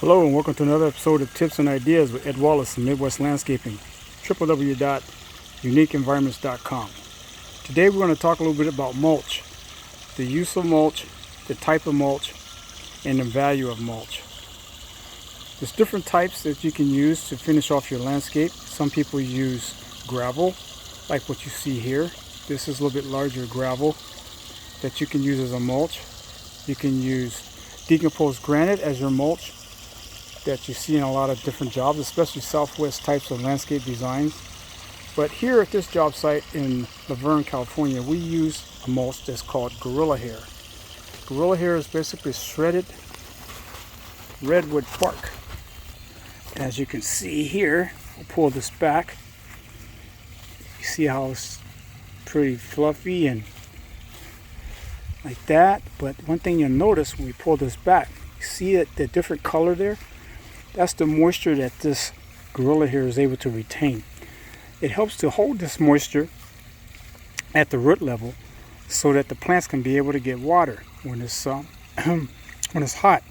Hello and welcome to another episode of Tips and Ideas with Ed Wallace from Midwest Landscaping, www.uniqueenvironments.com. Today we're going to talk a little bit about mulch, the use of mulch, the type of mulch, and the value of mulch. There's different types that you can use to finish off your landscape. Some people use gravel, like what you see here. This is a little bit larger gravel that you can use as a mulch. You can use decomposed granite as your mulch that you see in a lot of different jobs, especially Southwest types of landscape designs. But here at this job site in Laverne, California, we use a mulch that's called gorilla hair. Gorilla hair is basically shredded redwood bark. As you can see here, I'll pull this back. You see how it's pretty fluffy and like that. But one thing you'll notice when we pull this back, you see that the different color there? That's the moisture that this gorilla hair is able to retain. It helps to hold this moisture at the root level so that the plants can be able to get water when it's when it's hot.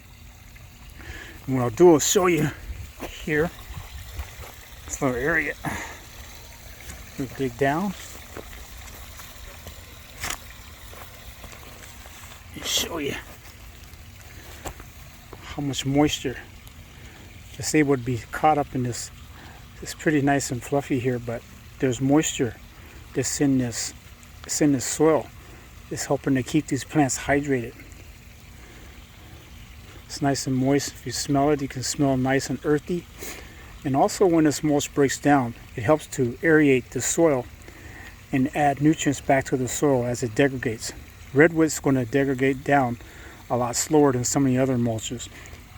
And what I'll do is show you here this little area. We dig down and show you how much moisture is able to be caught up in this. It's pretty nice and fluffy here, but there's moisture that's in this soil. It's helping to keep these plants hydrated. It's nice and moist. If you smell it, you can smell nice and earthy. And also when this mulch breaks down, it helps to aerate the soil and add nutrients back to the soil as it degrades. Redwood's going to degrade down a lot slower than some of the other mulches.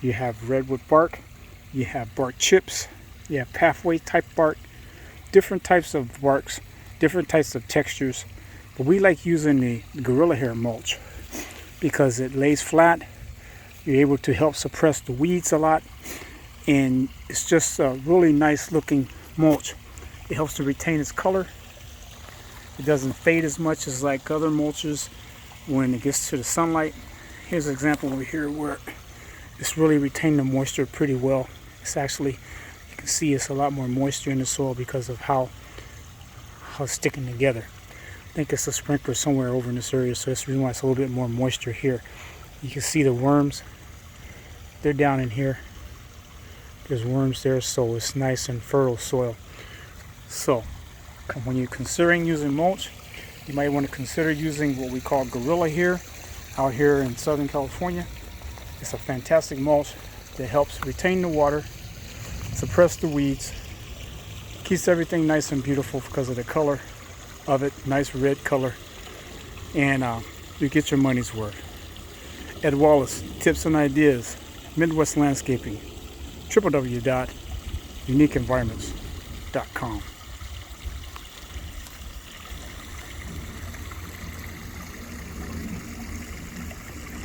You have redwood bark, you have bark chips, you have pathway type bark, different types of barks, different types of textures. But we like using the gorilla hair mulch because it lays flat. You're able to help suppress the weeds a lot, and it's just a really nice looking mulch. It helps to retain its color. It doesn't fade as much as like other mulches when it gets to the sunlight. Here's an example over here where it's really retained the moisture pretty well. It's actually, you can see it's a lot more moisture in the soil because of how it's sticking together. I think it's a sprinkler somewhere over in this area, so that's the reason why it's a little bit more moisture here. You can see the worms. They're down in here. There's worms there, so it's nice and fertile soil. So when you're considering using mulch, you might want to consider using what we call gorilla hair out here in Southern California. It's a fantastic mulch that helps retain the water, suppress the weeds, keeps everything nice and beautiful because of the color of it, nice red color, and you get your money's worth. Ed Wallace, Tips and Ideas, Midwest Landscaping, www.uniqueenvironments.com.